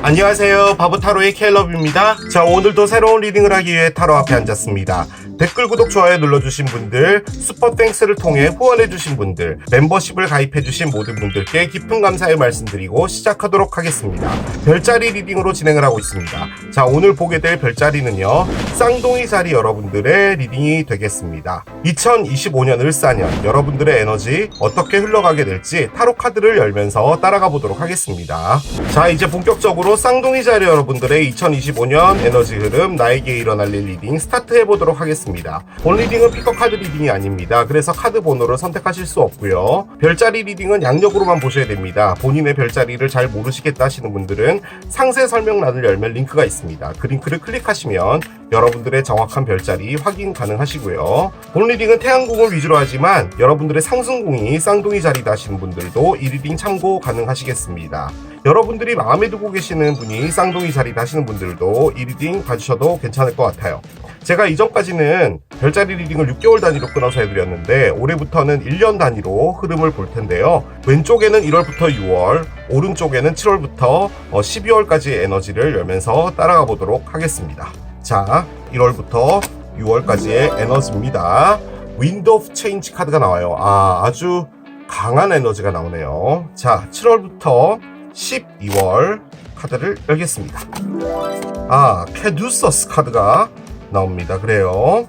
안녕하세요. 바보타로의 켈럽입니다. 자, 오늘도 새로운 리딩을 하기 위해 타로 앞에 앉았습니다. 댓글, 구독, 좋아요 눌러주신 분들, 슈퍼땡스를 통해 후원해주신 분들, 멤버십을 가입해주신 모든 분들께 깊은 감사의 말씀드리고 시작하도록 하겠습니다. 별자리 리딩으로 진행을 하고 있습니다. 자, 오늘 보게 될 별자리는요, 쌍둥이 자리 여러분들의 리딩이 되겠습니다. 2025년 을사년 여러분들의 에너지 어떻게 흘러가게 될지 타로 카드를 열면서 따라가 보도록 하겠습니다. 자, 이제 본격적으로 쌍둥이 자리 여러분들의 2025년 에너지 흐름, 나에게 일어날 일 리딩 스타트 해보도록 하겠습니다. 본 리딩은 픽업 카드 리딩이 아닙니다. 그래서 카드 번호를 선택하실 수 없고요. 별자리 리딩은 양력으로만 보셔야 됩니다. 본인의 별자리를 잘 모르시겠다 하시는 분들은 상세 설명란을 열면 링크가 있습니다. 그 링크를 클릭하시면 여러분들의 정확한 별자리 확인 가능하시고요. 본 리딩은 태양궁을 위주로 하지만 여러분들의 상승궁이 쌍둥이 자리다 하시는 분들도 이 리딩 참고 가능하시겠습니다. 여러분들이 마음에 두고 계시는 분이 쌍둥이 자리다 하시는 분들도 이 리딩 봐주셔도 괜찮을 것 같아요. 제가 이전까지는 별자리 리딩을 6개월 단위로 끊어서 해드렸는데 올해부터는 1년 단위로 흐름을 볼 텐데요. 왼쪽에는 1월부터 6월, 오른쪽에는 7월부터 12월까지의 에너지를 열면서 따라가 보도록 하겠습니다. 자, 1월부터 6월까지의 에너지입니다. 윈드 오브 체인지 카드가 나와요. 아주 강한 에너지가 나오네요. 자, 7월부터 12월 카드를 열겠습니다. 캐두서스 카드가 나옵니다. 그래요.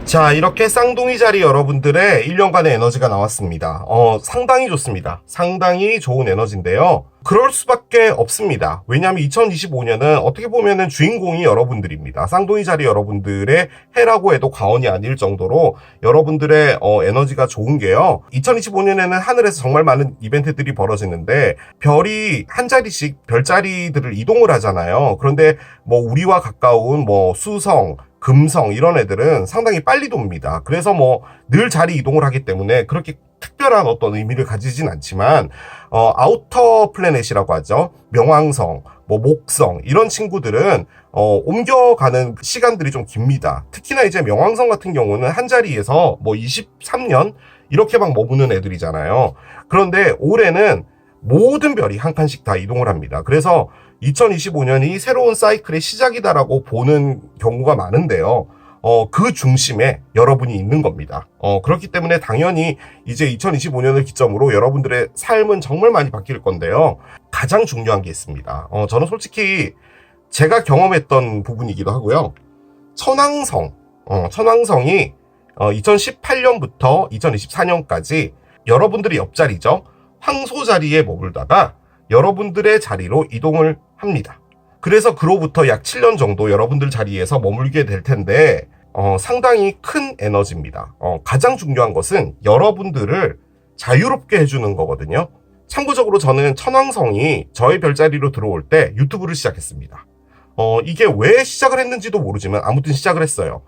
자, 이렇게 쌍둥이 자리 여러분들의 1년간의 에너지가 나왔습니다. 상당히 좋습니다. 상당히 좋은 에너지인데요. 그럴 수밖에 없습니다. 왜냐하면 2025년은 어떻게 보면은 주인공이 여러분들입니다. 쌍둥이 자리 여러분들의 해라고 해도 과언이 아닐 정도로 여러분들의 에너지가 좋은 게요. 2025년에는 하늘에서 정말 많은 이벤트들이 벌어지는데 별이 한 자리씩 별자리들을 이동을 하잖아요. 그런데 뭐 우리와 가까운 수성, 금성 이런 애들은 상당히 빨리 돕니다. 그래서 늘 자리 이동을 하기 때문에 그렇게 특별한 어떤 의미를 가지진 않지만 아우터 플래닛이라고 하죠. 명왕성, 목성 이런 친구들은 옮겨가는 시간들이 좀 깁니다. 특히나 이제 명왕성 같은 경우는 한 자리에서 23년 이렇게 막 머무는 애들이잖아요. 그런데 올해는 모든 별이 한 칸씩 다 이동을 합니다. 그래서 2025년이 새로운 사이클의 시작이다라고 보는 경우가 많은데요. 그 중심에 여러분이 있는 겁니다. 그렇기 때문에 당연히 이제 2025년을 기점으로 여러분들의 삶은 정말 많이 바뀔 건데요. 가장 중요한 게 있습니다. 저는 솔직히 제가 경험했던 부분이기도 하고요. 천왕성이 2018년부터 2024년까지 여러분들의 옆자리죠. 황소 자리에 머물다가 여러분들의 자리로 이동을 합니다. 그래서 그로부터 약 7년 정도 여러분들 자리에서 머물게 될 텐데 상당히 큰 에너지입니다. 가장 중요한 것은 여러분들을 자유롭게 해주는 거거든요. 참고적으로 저는 천왕성이 저의 별자리로 들어올 때 유튜브를 시작했습니다. 이게 왜 시작을 했는지도 모르지만 아무튼 시작을 했어요.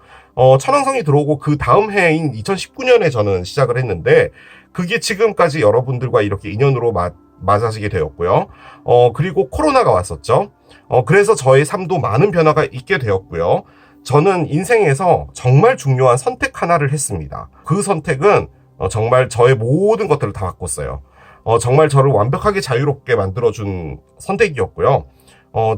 천왕성이 들어오고 그 다음 해인 2019년에 저는 시작을 했는데 그게 지금까지 여러분들과 이렇게 인연으로 맞아지게 되었고요. 그리고 코로나가 왔었죠. 그래서 저의 삶도 많은 변화가 있게 되었고요. 저는 인생에서 정말 중요한 선택 하나를 했습니다. 그 선택은 정말 저의 모든 것들을 다 바꿨어요. 정말 저를 완벽하게 자유롭게 만들어준 선택이었고요.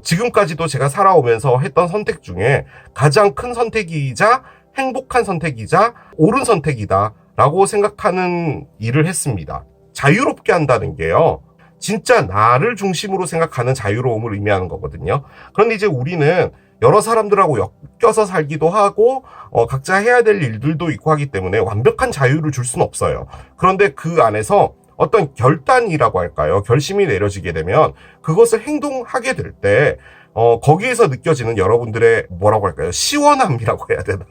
지금까지도 제가 살아오면서 했던 선택 중에 가장 큰 선택이자 행복한 선택이자 옳은 선택이다 라고 생각하는 일을 했습니다. 자유롭게 한다는 게요. 진짜 나를 중심으로 생각하는 자유로움을 의미하는 거거든요. 그런데 이제 우리는 여러 사람들하고 엮여서 살기도 하고 각자 해야 될 일들도 있고 하기 때문에 완벽한 자유를 줄 수는 없어요. 그런데 그 안에서 어떤 결단이라고 할까요? 결심이 내려지게 되면 그것을 행동하게 될 때 거기에서 느껴지는 여러분들의 뭐라고 할까요? 시원함이라고 해야 되나?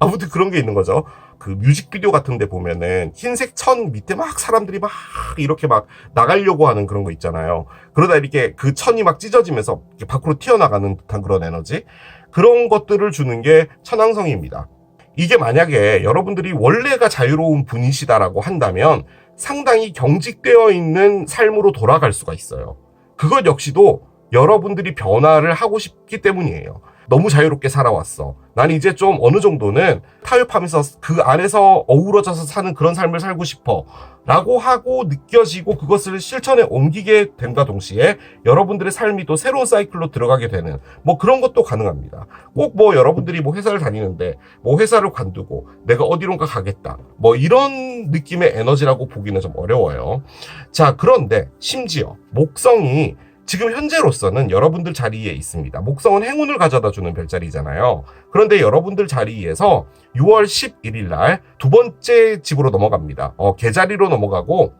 아무튼 그런 게 있는 거죠. 그 뮤직비디오 같은 데 보면은 흰색 천 밑에 막 사람들이 막 이렇게 막 나가려고 하는 그런 거 있잖아요. 그러다 이렇게 그 천이 막 찢어지면서 이렇게 밖으로 튀어나가는 듯한 그런 에너지. 그런 것들을 주는 게 천왕성입니다. 이게 만약에 여러분들이 원래가 자유로운 분이시다라고 한다면 상당히 경직되어 있는 삶으로 돌아갈 수가 있어요. 그것 역시도 여러분들이 변화를 하고 싶기 때문이에요. 너무 자유롭게 살아왔어. 난 이제 좀 어느 정도는 타협하면서 그 안에서 어우러져서 사는 그런 삶을 살고 싶어. 라고 하고 느껴지고 그것을 실천에 옮기게 됨과 동시에 여러분들의 삶이 또 새로운 사이클로 들어가게 되는 뭐 그런 것도 가능합니다. 꼭 뭐 여러분들이 뭐 회사를 다니는데 뭐 회사를 관두고 내가 어디론가 가겠다. 뭐 이런 느낌의 에너지라고 보기는 좀 어려워요. 자, 그런데 심지어 목성이 지금 현재로서는 여러분들 자리에 있습니다. 목성은 행운을 가져다 주는 별자리잖아요. 그런데 여러분들 자리에서 6월 11일 날 두 번째 집으로 넘어갑니다. 계자리로 넘어가고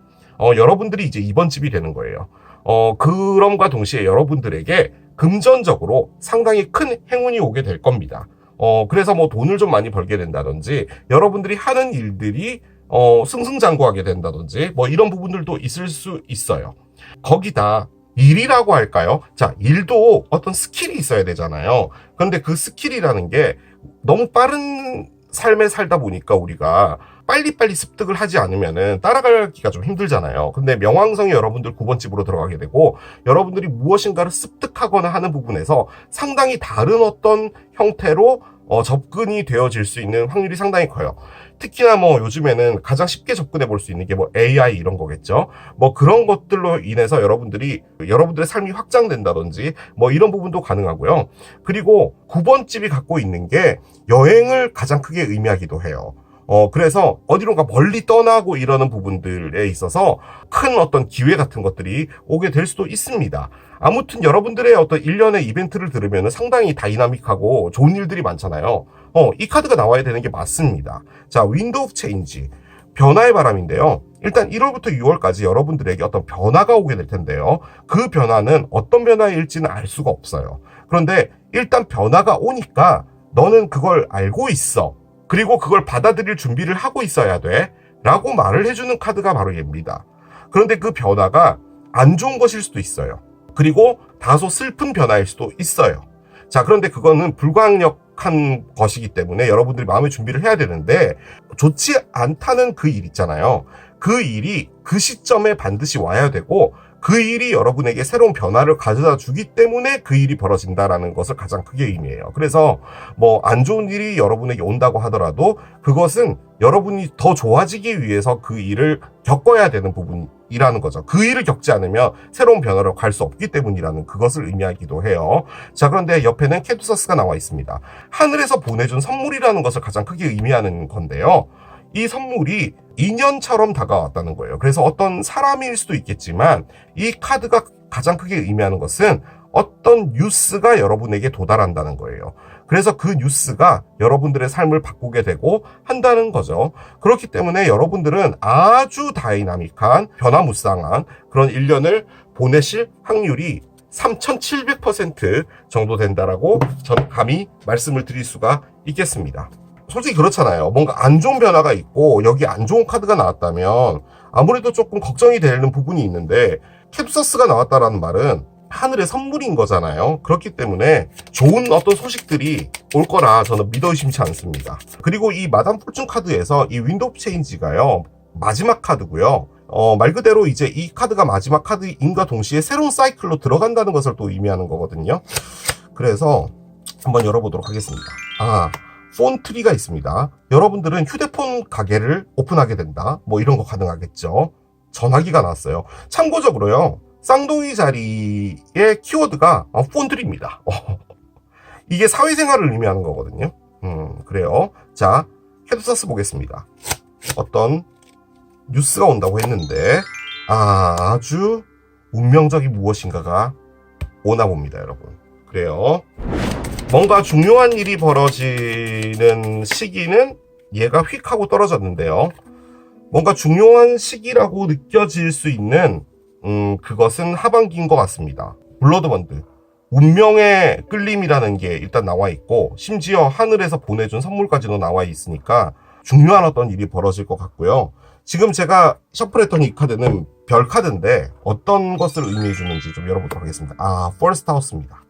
여러분들이 이제 2번 집이 되는 거예요. 그럼과 동시에 여러분들에게 금전적으로 상당히 큰 행운이 오게 될 겁니다. 그래서 뭐 돈을 좀 많이 벌게 된다든지 여러분들이 하는 일들이 승승장구하게 된다든지 뭐 이런 부분들도 있을 수 있어요. 거기다 일이라고 할까요? 자, 일도 어떤 스킬이 있어야 되잖아요. 그런데 그 스킬이라는 게 너무 빠른 삶에 살다 보니까 우리가 빨리빨리 습득을 하지 않으면은 따라가기가 좀 힘들잖아요. 근데 명왕성이 여러분들 9번 집으로 들어가게 되고 여러분들이 무엇인가를 습득하거나 하는 부분에서 상당히 다른 어떤 형태로 접근이 되어질 수 있는 확률이 상당히 커요. 특히나 뭐 요즘에는 가장 쉽게 접근해 볼 수 있는 게 뭐 AI 이런 거겠죠. 뭐 그런 것들로 인해서 여러분들의 삶이 확장된다든지 뭐 이런 부분도 가능하고요. 그리고 9번 집이 갖고 있는 게 여행을 가장 크게 의미하기도 해요. 그래서 어디론가 멀리 떠나고 이러는 부분들에 있어서 큰 어떤 기회 같은 것들이 오게 될 수도 있습니다. 아무튼 여러분들의 어떤 일련의 이벤트를 들으면 상당히 다이나믹하고 좋은 일들이 많잖아요. 이 카드가 나와야 되는 게 맞습니다. 자, 윈드 오브 체인지. 변화의 바람인데요. 일단 1월부터 6월까지 여러분들에게 어떤 변화가 오게 될 텐데요. 그 변화는 어떤 변화일지는 알 수가 없어요. 그런데 일단 변화가 오니까 너는 그걸 알고 있어. 그리고 그걸 받아들일 준비를 하고 있어야 돼. 라고 말을 해주는 카드가 바로 얘입니다. 그런데 그 변화가 안 좋은 것일 수도 있어요. 그리고 다소 슬픈 변화일 수도 있어요. 자, 그런데 그거는 불가항력한 것이기 때문에 여러분들이 마음의 준비를 해야 되는데 좋지 않다는 그 일 있잖아요. 그 일이 그 시점에 반드시 와야 되고 그 일이 여러분에게 새로운 변화를 가져다 주기 때문에 그 일이 벌어진다라는 것을 가장 크게 의미해요. 그래서 뭐 안 좋은 일이 여러분에게 온다고 하더라도 그것은 여러분이 더 좋아지기 위해서 그 일을 겪어야 되는 부분이라는 거죠. 그 일을 겪지 않으면 새로운 변화로 갈 수 없기 때문이라는 그것을 의미하기도 해요. 자, 그런데 옆에는 캐두서스가 나와 있습니다. 하늘에서 보내준 선물이라는 것을 가장 크게 의미하는 건데요. 이 선물이 인연처럼 다가왔다는 거예요. 그래서 어떤 사람일 수도 있겠지만 이 카드가 가장 크게 의미하는 것은 어떤 뉴스가 여러분에게 도달한다는 거예요. 그래서 그 뉴스가 여러분들의 삶을 바꾸게 되고 한다는 거죠. 그렇기 때문에 여러분들은 아주 다이나믹한 변화무쌍한 그런 1년을 보내실 확률이 3700% 정도 된다라고 저는 감히 말씀을 드릴 수가 있겠습니다. 솔직히 그렇잖아요. 뭔가 안 좋은 변화가 있고 여기 안 좋은 카드가 나왔다면 아무래도 조금 걱정이 되는 부분이 있는데 캡서스가 나왔다라는 말은 하늘의 선물인 거잖아요. 그렇기 때문에 좋은 어떤 소식들이 올 거라 저는 믿어 의심치 않습니다. 그리고 이 마담 폴춘 카드에서 이 윈드 오브 체인지가요, 마지막 카드고요. 말 그대로 이제 이 카드가 마지막 카드인과 동시에 새로운 사이클로 들어간다는 것을 또 의미하는 거거든요. 그래서 한번 열어보도록 하겠습니다. 폰트리가 있습니다. 여러분들은 휴대폰 가게를 오픈하게 된다. 뭐 이런 거 가능하겠죠. 전화기가 나왔어요. 참고적으로요, 쌍둥이 자리의 키워드가 폰트리입니다. 이게 사회생활을 의미하는 거거든요. 그래요. 자, 캐두서스 보겠습니다. 어떤 뉴스가 온다고 했는데 아주 운명적인 무엇인가가 오나 봅니다, 여러분. 그래요. 뭔가 중요한 일이 벌어지는 시기는 얘가 휙 하고 떨어졌는데요. 뭔가 중요한 시기라고 느껴질 수 있는 그것은 하반기인 것 같습니다. 블러드번드, 운명의 끌림이라는 게 일단 나와 있고 심지어 하늘에서 보내준 선물까지도 나와 있으니까 중요한 어떤 일이 벌어질 것 같고요. 지금 제가 셔플했던 이 카드는 별 카드인데 어떤 것을 의미해 주는지 좀 열어보도록 하겠습니다. 퍼스트 하우스입니다.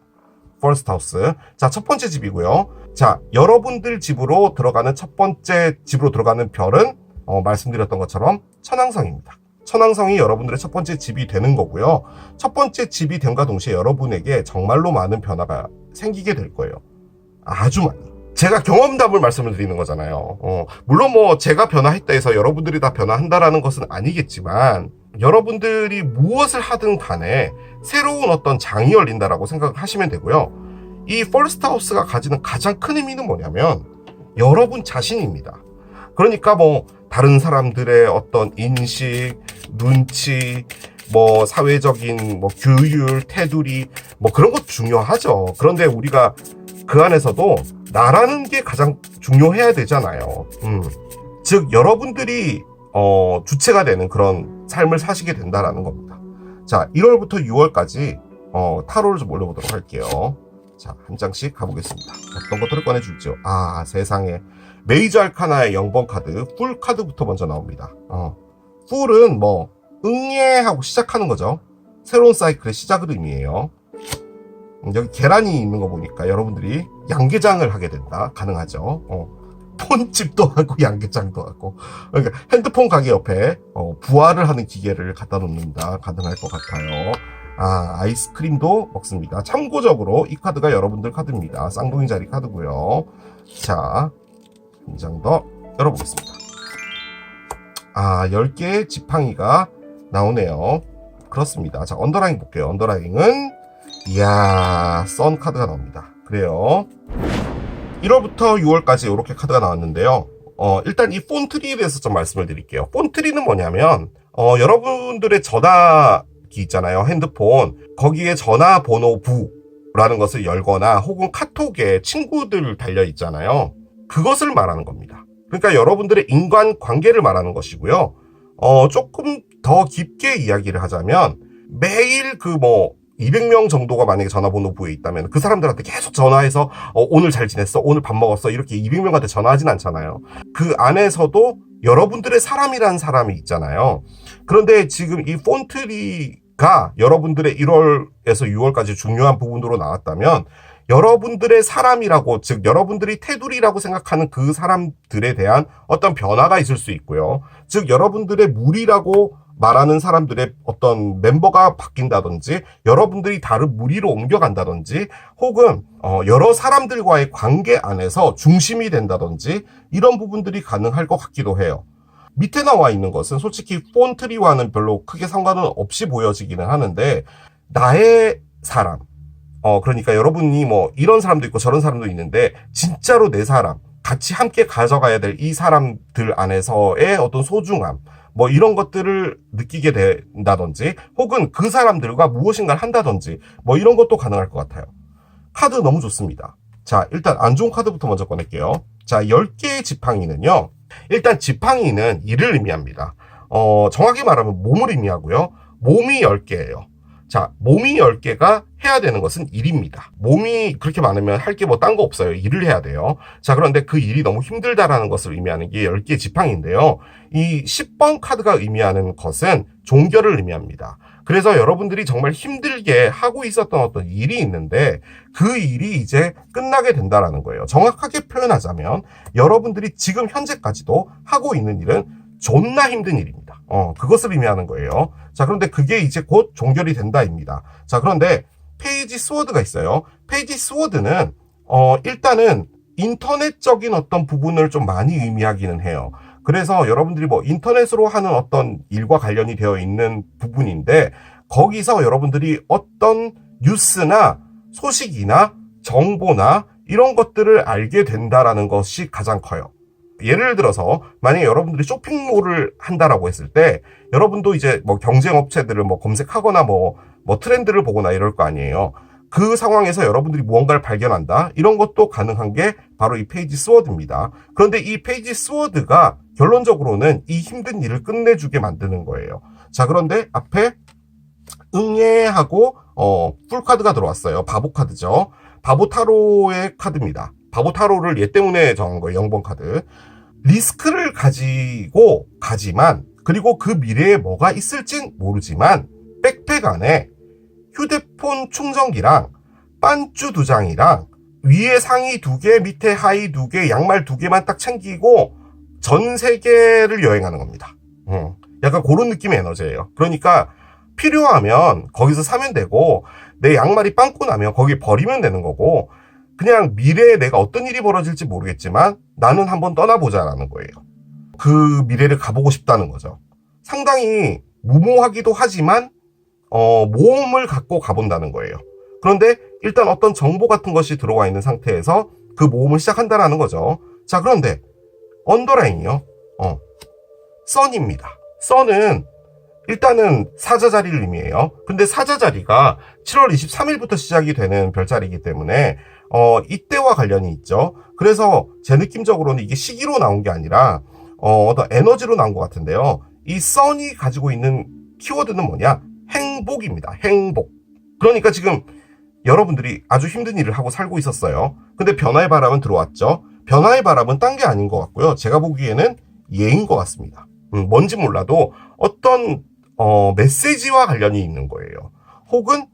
퍼스트 하우스. 자, 첫 번째 집이고요. 자, 여러분들 집으로 들어가는 첫 번째 집으로 들어가는 별은 말씀드렸던 것처럼 천왕성입니다. 천왕성이 여러분들의 첫 번째 집이 되는 거고요. 첫 번째 집이 됨과 동시에 여러분에게 정말로 많은 변화가 생기게 될 거예요. 아주 많이. 제가 경험담을 말씀을 드리는 거잖아요. 물론 뭐 제가 변화했다 해서 여러분들이 다 변화한다라는 것은 아니겠지만, 여러분들이 무엇을 하든 간에 새로운 어떤 장이 열린다라고 생각을 하시면 되고요. 이 퍼스트 하우스가 가지는 가장 큰 의미는 뭐냐면 여러분 자신입니다. 그러니까 뭐 다른 사람들의 어떤 인식, 눈치, 뭐 사회적인 뭐 규율, 테두리, 뭐 그런 것 중요하죠. 그런데 우리가 그 안에서도 나라는 게 가장 중요해야 되잖아요. 즉 여러분들이 주체가 되는 그런 삶을 사시게 된다라는 겁니다. 자, 1월부터 6월까지 타로를 좀 올려보도록 할게요. 자, 한 장씩 가보겠습니다. 어떤 것들을 꺼내줄지요. 아, 세상에. 메이저 알카나의 0번 카드, 풀 카드부터 먼저 나옵니다. 풀은 뭐 응애 하고 시작하는 거죠. 새로운 사이클의 시작을 의미해요. 여기 계란이 있는 거 보니까 여러분들이 양계장을 하게 된다. 가능하죠. 폰집도 하고 양계장도 하고. 그러니까 핸드폰 가게 옆에 부화를 하는 기계를 갖다 놓는다. 가능할 것 같아요. 아, 아이스크림도 먹습니다. 참고적으로 이 카드가 여러분들 카드입니다. 쌍둥이 자리 카드고요. 자, 한 장 더 열어보겠습니다. 아, 10개의 지팡이가 나오네요. 그렇습니다. 자, 언더라인 볼게요. 언더라인은 이야, 선 카드가 나옵니다. 그래요. 1월부터 6월까지 이렇게 카드가 나왔는데요. 일단 이 폰트리에 대해서 좀 말씀을 드릴게요. 폰트리는 뭐냐면 여러분들의 전화기 있잖아요. 핸드폰. 거기에 전화번호부라는 것을 열거나 혹은 카톡에 친구들 달려 있잖아요. 그것을 말하는 겁니다. 그러니까 여러분들의 인간관계를 말하는 것이고요. 조금 더 깊게 이야기를 하자면 매일 200명 정도가 만약에 전화번호부에 있다면 그 사람들한테 계속 전화해서 오늘 잘 지냈어? 오늘 밥 먹었어? 이렇게 200명한테 전화하진 않잖아요. 그 안에서도 여러분들의 사람이라는 사람이 있잖아요. 그런데 지금 이 폰트리가 여러분들의 1월에서 6월까지 중요한 부분으로 나왔다면 여러분들의 사람이라고, 즉 여러분들이 테두리라고 생각하는 그 사람들에 대한 어떤 변화가 있을 수 있고요. 즉 여러분들의 무리라고 말하는 사람들의 어떤 멤버가 바뀐다든지 여러분들이 다른 무리로 옮겨간다든지 혹은 여러 사람들과의 관계 안에서 중심이 된다든지 이런 부분들이 가능할 것 같기도 해요. 밑에 나와 있는 것은 솔직히 폰트리와는 별로 크게 상관은 없이 보여지기는 하는데 나의 사람, 그러니까 여러분이 뭐 이런 사람도 있고 저런 사람도 있는데 진짜로 내 사람, 같이 함께 가져가야 될 이 사람들 안에서의 어떤 소중함, 뭐 이런 것들을 느끼게 된다든지 혹은 그 사람들과 무엇인가를 한다든지 뭐 이런 것도 가능할 것 같아요. 카드 너무 좋습니다. 자, 일단 안 좋은 카드부터 먼저 꺼낼게요. 자, 10개의 지팡이는요. 일단 지팡이는 일을 의미합니다. 정확히 말하면 몸을 의미하고요. 몸이 10개예요. 자, 몸이 10개가 해야 되는 것은 일입니다. 몸이 그렇게 많으면 할 게 뭐 딴 거 없어요. 일을 해야 돼요. 자, 그런데 그 일이 너무 힘들다라는 것을 의미하는 게 10개의 지팡이인데요. 이 10번 카드가 의미하는 것은 종결을 의미합니다. 그래서 여러분들이 정말 힘들게 하고 있었던 어떤 일이 있는데 그 일이 이제 끝나게 된다라는 거예요. 정확하게 표현하자면 여러분들이 지금 현재까지도 하고 있는 일은 존나 힘든 일입니다. 그것을 의미하는 거예요. 자, 그런데 그게 이제 곧 종결이 된다입니다. 자, 그런데 페이지 스워드가 있어요. 페이지 스워드는 일단은 인터넷적인 어떤 부분을 좀 많이 의미하기는 해요. 그래서 여러분들이 뭐 인터넷으로 하는 어떤 일과 관련이 되어 있는 부분인데 거기서 여러분들이 어떤 뉴스나 소식이나 정보나 이런 것들을 알게 된다라는 것이 가장 커요. 예를 들어서 만약에 여러분들이 쇼핑몰을 한다라고 했을 때 여러분도 이제 뭐 경쟁 업체들을 뭐 검색하거나 뭐 트렌드를 보거나 이럴 거 아니에요. 그 상황에서 여러분들이 무언가를 발견한다. 이런 것도 가능한 게 바로 이 페이지 스워드입니다. 그런데 이 페이지 스워드가 결론적으로는 이 힘든 일을 끝내주게 만드는 거예요. 자, 그런데 앞에 응애하고 풀카드가 들어왔어요. 바보 카드죠. 바보 타로의 카드입니다. 바보 타로를 얘 때문에 정한 거예요. 0번 카드. 리스크를 가지고 가지만 그리고 그 미래에 뭐가 있을진 모르지만 백팩 안에 휴대폰 충전기랑 반쭈 2장이랑 위에 상의 2개, 밑에 하의 2개, 양말 2개만 딱 챙기고 전 세계를 여행하는 겁니다. 약간 그런 느낌의 에너지예요. 그러니까 필요하면 거기서 사면 되고 내 양말이 빵꾸 나면 거기 버리면 되는 거고 그냥 미래에 내가 어떤 일이 벌어질지 모르겠지만 나는 한번 떠나보자라는 거예요. 그 미래를 가보고 싶다는 거죠. 상당히 무모하기도 하지만 모험을 갖고 가본다는 거예요. 그런데 일단 어떤 정보 같은 것이 들어와 있는 상태에서 그 모험을 시작한다는 거죠. 자, 그런데 언더라인이요. 선입니다. 선은 일단은 사자자리를 의미해요. 근데 사자자리가 7월 23일부터 시작이 되는 별자리이기 때문에 이때와 관련이 있죠. 그래서 제 느낌적으로는 이게 시기로 나온 게 아니라 어떤 에너지로 나온 것 같은데요. 이 선이 가지고 있는 키워드는 뭐냐? 행복입니다. 행복. 그러니까 지금 여러분들이 아주 힘든 일을 하고 살고 있었어요. 근데 변화의 바람은 들어왔죠. 변화의 바람은 딴 게 아닌 것 같고요. 제가 보기에는 예인 것 같습니다. 뭔지 몰라도 어떤 메시지와 관련이 있는 거예요. 혹은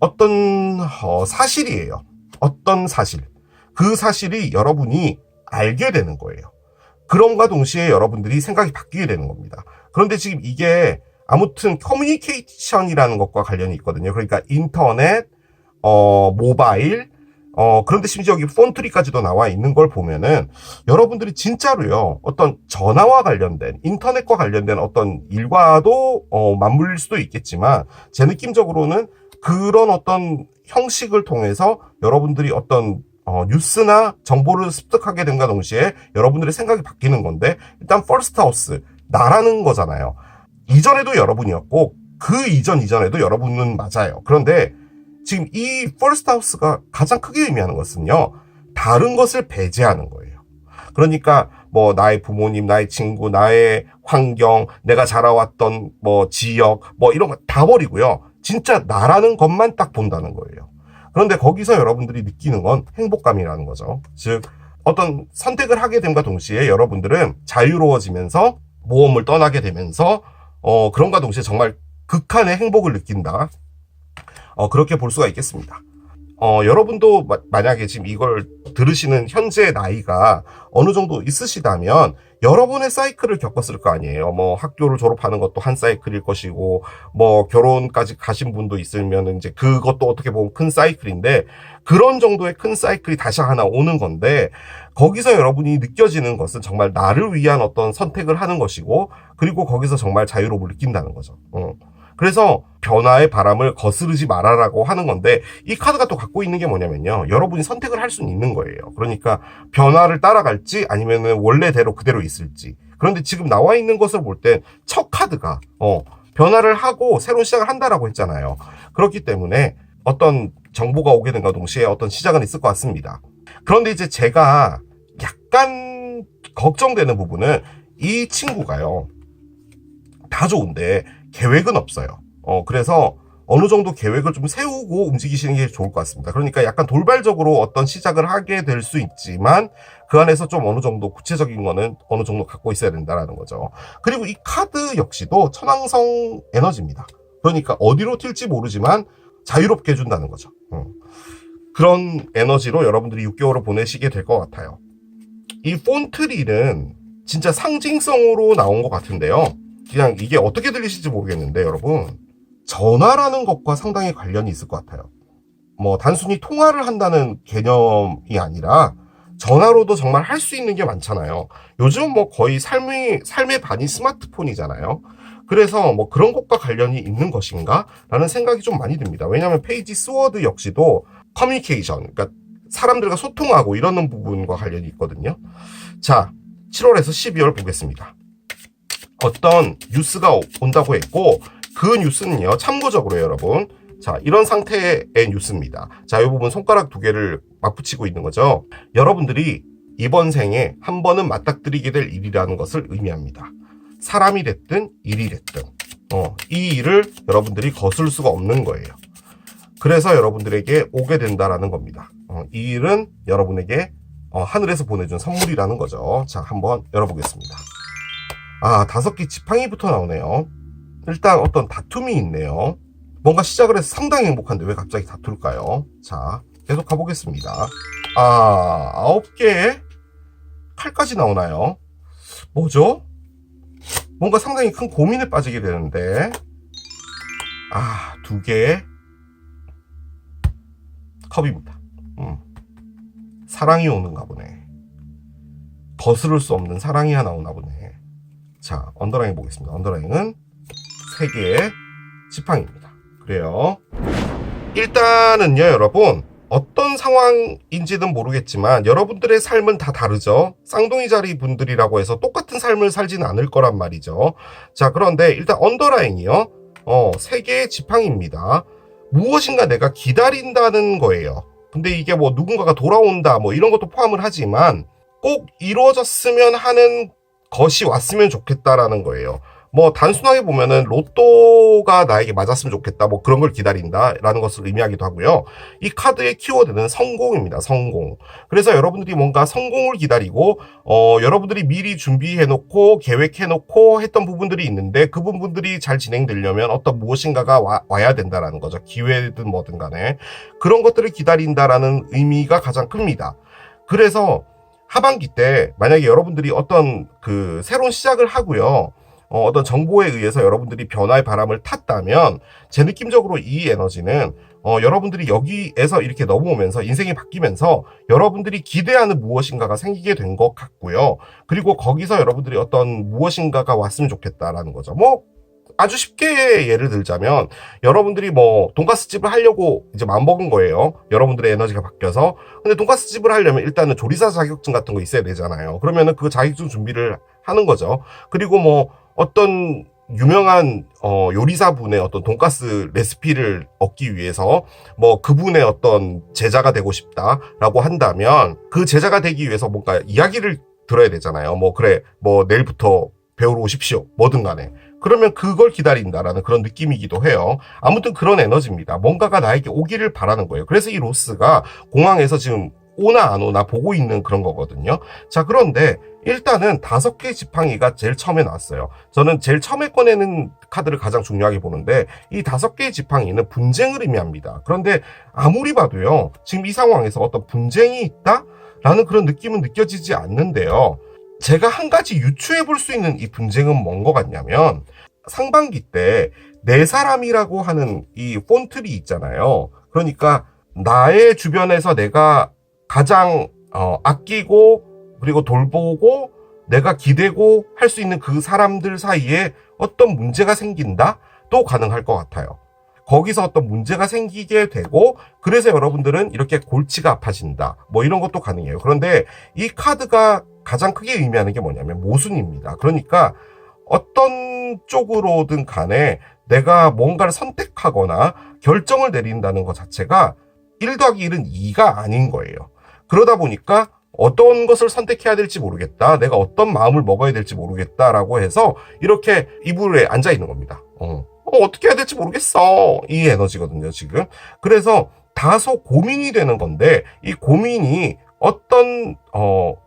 어떤 사실이에요. 어떤 사실. 그 사실이 여러분이 알게 되는 거예요. 그럼과 동시에 여러분들이 생각이 바뀌게 되는 겁니다. 그런데 지금 이게 아무튼 커뮤니케이션이라는 것과 관련이 있거든요. 그러니까 인터넷, 모바일, 그런데 심지어 여기 폰트리까지도 나와 있는 걸 보면은 여러분들이 진짜로요, 어떤 전화와 관련된, 인터넷과 관련된 어떤 일과도 맞물릴 수도 있겠지만, 제 느낌적으로는 그런 어떤 형식을 통해서 여러분들이 어떤 뉴스나 정보를 습득하게 된과 동시에 여러분들의 생각이 바뀌는 건데, 일단 퍼스트 하우스, 나라는 거잖아요. 이전에도 여러분이었고 그 이전에도 여러분은 맞아요. 그런데 지금 이 퍼스트 하우스가 가장 크게 의미하는 것은요, 다른 것을 배제하는 거예요. 그러니까 뭐 나의 부모님, 나의 친구, 나의 환경, 내가 자라왔던 뭐 지역, 뭐 이런 거 다 버리고요, 진짜 나라는 것만 딱 본다는 거예요. 그런데 거기서 여러분들이 느끼는 건 행복감이라는 거죠. 즉 어떤 선택을 하게 됨과 동시에 여러분들은 자유로워지면서 모험을 떠나게 되면서 그런가 동시에 정말 극한의 행복을 느낀다. 그렇게 볼 수가 있겠습니다. 여러분도 만약에 지금 이걸 들으시는 현재 나이가 어느 정도 있으시다면 여러분의 사이클을 겪었을 거 아니에요. 뭐 학교를 졸업하는 것도 한 사이클일 것이고, 뭐 결혼까지 가신 분도 있으면 이제 그것도 어떻게 보면 큰 사이클인데, 그런 정도의 큰 사이클이 다시 하나 오는 건데, 거기서 여러분이 느껴지는 것은 정말 나를 위한 어떤 선택을 하는 것이고, 그리고 거기서 정말 자유로움을 느낀다는 거죠. 그래서 변화의 바람을 거스르지 말아라고 하는 건데, 이 카드가 또 갖고 있는 게 뭐냐면요, 여러분이 선택을 할 수는 있는 거예요. 그러니까 변화를 따라갈지 아니면은 원래대로 그대로 있을지. 그런데 지금 나와 있는 것을 볼 땐 첫 카드가 변화를 하고 새로운 시작을 한다라고 했잖아요. 그렇기 때문에 어떤 정보가 오게 된과 동시에 어떤 시작은 있을 것 같습니다. 그런데 이제 제가 약간 걱정되는 부분은, 이 친구가요, 다 좋은데 계획은 없어요. 그래서 어느 정도 계획을 좀 세우고 움직이시는 게 좋을 것 같습니다. 그러니까 약간 돌발적으로 어떤 시작을 하게 될 수 있지만 그 안에서 좀 어느 정도 구체적인 거는 어느 정도 갖고 있어야 된다라는 거죠. 그리고 이 카드 역시도 천왕성 에너지입니다. 그러니까 어디로 튈지 모르지만 자유롭게 해준다는 거죠. 그런 에너지로 여러분들이 6개월을 보내시게 될 것 같아요. 이 폰트릴은 진짜 상징성으로 나온 것 같은데요. 그냥 이게 어떻게 들리실지 모르겠는데 여러분, 전화라는 것과 상당히 관련이 있을 것 같아요. 뭐 단순히 통화를 한다는 개념이 아니라 전화로도 정말 할 수 있는 게 많잖아요. 요즘 뭐 거의 삶의 반이 스마트폰이잖아요. 그래서 뭐 그런 것과 관련이 있는 것인가? 라는 생각이 좀 많이 듭니다. 왜냐하면 페이지 스워드 역시도 커뮤니케이션, 그러니까 사람들과 소통하고 이러는 부분과 관련이 있거든요. 자, 7월에서 12월 보겠습니다. 어떤 뉴스가 온다고 했고, 그 뉴스는요, 참고적으로요, 여러분. 자, 이런 상태의 뉴스입니다. 자, 이 부분 손가락 2개를 맞붙이고 있는 거죠. 여러분들이 이번 생에 한 번은 맞닥뜨리게 될 일이라는 것을 의미합니다. 사람이 됐든 일이 됐든 이 일을 여러분들이 거슬 수가 없는 거예요. 그래서 여러분들에게 오게 된다라는 겁니다. 이 일은 여러분에게 하늘에서 보내준 선물이라는 거죠. 자, 한번 열어보겠습니다. 5개 지팡이부터 나오네요. 일단 어떤 다툼이 있네요. 뭔가 시작을 해서 상당히 행복한데 왜 갑자기 다툴까요? 자, 계속 가보겠습니다. 9개의 칼까지 나오나요? 뭐죠? 뭔가 상당히 큰 고민에 빠지게 되는데, 2개의 컵입니다. 사랑이 오는가 보네. 거스를 수 없는 사랑이 하나 오나 보네. 자, 언더라인 보겠습니다. 언더라인은 3개의 지팡이입니다. 그래요. 일단은요, 여러분, 어떤 상황인지는 모르겠지만 여러분들의 삶은 다 다르죠. 쌍둥이 자리 분들이라고 해서 똑같은 삶을 살지는 않을 거란 말이죠. 자, 그런데 일단 언더라인이요. 3개의 지팡이입니다. 무엇인가 내가 기다린다는 거예요. 근데 이게 뭐 누군가가 돌아온다 뭐 이런 것도 포함을 하지만 꼭 이루어졌으면 하는 것이 왔으면 좋겠다라는 거예요. 뭐 단순하게 보면은 로또가 나에게 맞았으면 좋겠다 뭐 그런 걸 기다린다라는 것을 의미하기도 하고요. 이 카드의 키워드는 성공입니다. 성공. 그래서 여러분들이 뭔가 성공을 기다리고 여러분들이 미리 준비해놓고 계획해놓고 했던 부분들이 있는데 그 부분들이 잘 진행되려면 어떤 무엇인가가 와야 된다라는 거죠. 기회든 뭐든 간에 그런 것들을 기다린다라는 의미가 가장 큽니다. 그래서 하반기 때 만약에 여러분들이 어떤 그 새로운 시작을 하고요. 어떤 정보에 의해서 여러분들이 변화의 바람을 탔다면 제 느낌적으로 이 에너지는 여러분들이 여기에서 이렇게 넘어오면서 인생이 바뀌면서 여러분들이 기대하는 무엇인가가 생기게 된 것 같고요. 그리고 거기서 여러분들이 어떤 무엇인가가 왔으면 좋겠다라는 거죠. 뭐 아주 쉽게 예를 들자면 여러분들이 뭐 돈가스 집을 하려고 이제 마음먹은 거예요. 여러분들의 에너지가 바뀌어서. 근데 돈가스 집을 하려면 일단은 조리사 자격증 같은 거 있어야 되잖아요. 그러면은 그 자격증 준비를 하는 거죠. 그리고 뭐 어떤 유명한 요리사분의 어떤 돈가스 레시피를 얻기 위해서 뭐 그분의 어떤 제자가 되고 싶다라고 한다면 그 제자가 되기 위해서 뭔가 이야기를 들어야 되잖아요. 뭐 그래 뭐 내일부터 배우러 오십시오. 뭐든 간에. 그러면 그걸 기다린다라는 그런 느낌이기도 해요. 아무튼 그런 에너지입니다. 뭔가가 나에게 오기를 바라는 거예요. 그래서 이 로스가 공항에서 지금 오나 안 오나 보고 있는 그런 거거든요. 자, 그런데 일단은 5개의 지팡이가 제일 처음에 나왔어요. 저는 제일 처음에 꺼내는 카드를 가장 중요하게 보는데 이 5개의 지팡이는 분쟁을 의미합니다. 그런데 아무리 봐도요. 지금 이 상황에서 어떤 분쟁이 있다라는 그런 느낌은 느껴지지 않는데요. 제가 한 가지 유추해 볼 수 있는 이 분쟁은 뭔 것 같냐면 상반기 때 내 사람이라고 하는 이 폰트리 있잖아요. 그러니까 나의 주변에서 내가 가장 아끼고 그리고 돌보고 내가 기대고 할 수 있는 그 사람들 사이에 어떤 문제가 생긴다도 가능할 것 같아요. 거기서 어떤 문제가 생기게 되고 그래서 여러분들은 이렇게 골치가 아파진다 뭐 이런 것도 가능해요. 그런데 이 카드가 가장 크게 의미하는 게 뭐냐면 모순입니다. 그러니까 어떤 쪽으로든 간에 내가 뭔가를 선택하거나 결정을 내린다는 것 자체가 1 더하기 1은 2가 아닌 거예요. 그러다 보니까 어떤 것을 선택해야 될지 모르겠다. 내가 어떤 마음을 먹어야 될지 모르겠다라고 해서 이렇게 이불에 앉아 있는 겁니다. 어떻게 해야 될지 모르겠어. 이 에너지거든요, 지금. 그래서 다소 고민이 되는 건데 이 고민이 어떤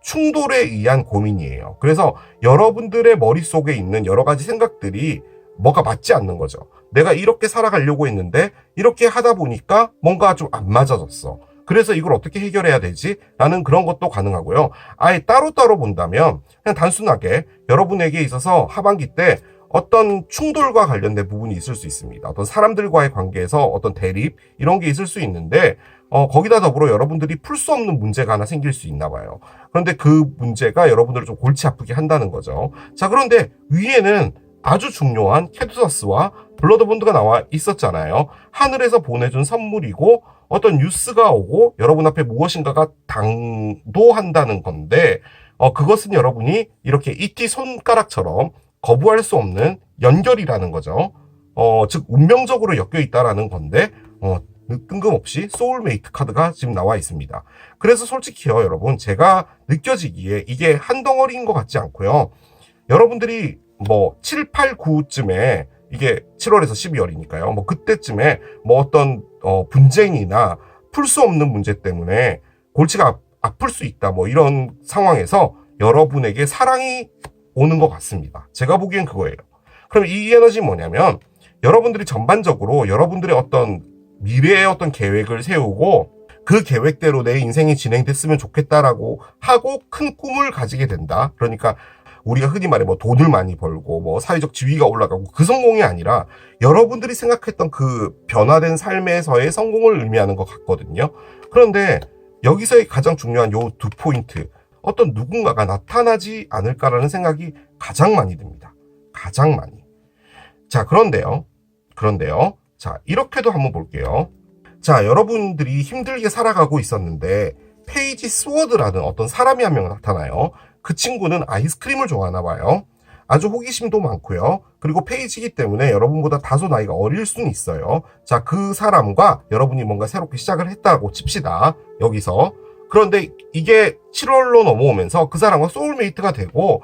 충돌에 의한 고민이에요. 그래서 여러분들의 머릿속에 있는 여러 가지 생각들이 뭐가 맞지 않는 거죠. 내가 이렇게 살아가려고 했는데 이렇게 하다 보니까 뭔가 좀 안 맞아졌어. 그래서 이걸 어떻게 해결해야 되지? 라는 그런 것도 가능하고요. 아예 따로따로 본다면 그냥 단순하게 여러분에게 있어서 하반기 때 어떤 충돌과 관련된 부분이 있을 수 있습니다. 어떤 사람들과의 관계에서 어떤 대립 이런 게 있을 수 있는데 거기다 더불어 여러분들이 풀 수 없는 문제가 하나 생길 수 있나 봐요. 그런데 그 문제가 여러분들을 좀 골치 아프게 한다는 거죠. 자, 그런데 위에는 아주 중요한 캐두사스와 블러드본드가 나와 있었잖아요. 하늘에서 보내준 선물이고 어떤 뉴스가 오고 여러분 앞에 무엇인가가 당도한다는 건데 그것은 여러분이 이렇게 이티 손가락처럼 거부할 수 없는 연결이라는 거죠. 즉 운명적으로 엮여 있다라는 건데 뜬금없이 소울메이트 카드가 지금 나와 있습니다. 그래서 솔직히요, 여러분, 제가 느껴지기에 이게 한 덩어리인 것 같지 않고요. 여러분들이 뭐 7, 8, 9쯤에 이게 7월에서 12월이니까요. 뭐 그때쯤에 뭐 어떤 분쟁이나 풀 수 없는 문제 때문에 골치가 아플 수 있다. 뭐 이런 상황에서 여러분에게 사랑이 오는 것 같습니다. 제가 보기엔 그거예요. 그럼 이 에너지는 뭐냐면 여러분들이 전반적으로 여러분들의 어떤 미래의 어떤 계획을 세우고 그 계획대로 내 인생이 진행됐으면 좋겠다라고 하고 큰 꿈을 가지게 된다. 그러니까 우리가 흔히 말해 뭐 돈을 많이 벌고 뭐 사회적 지위가 올라가고 그 성공이 아니라 여러분들이 생각했던 그 변화된 삶에서의 성공을 의미하는 것 같거든요. 그런데 여기서의 가장 중요한 요 두 포인트, 어떤 누군가가 나타나지 않을까라는 생각이 가장 많이 듭니다. 가장 많이. 자, 그런데요. 자, 이렇게도 한번 볼게요. 자, 여러분들이 힘들게 살아가고 있었는데 페이지 스워드라는 어떤 사람이 한 명 나타나요. 그 친구는 아이스크림을 좋아하나 봐요. 아주 호기심도 많고요. 그리고 페이지이기 때문에 여러분보다 다소 나이가 어릴 수는 있어요. 자, 그 사람과 여러분이 뭔가 새롭게 시작을 했다고 칩시다. 여기서. 그런데 이게 7월로 넘어오면서 그 사람과 소울메이트가 되고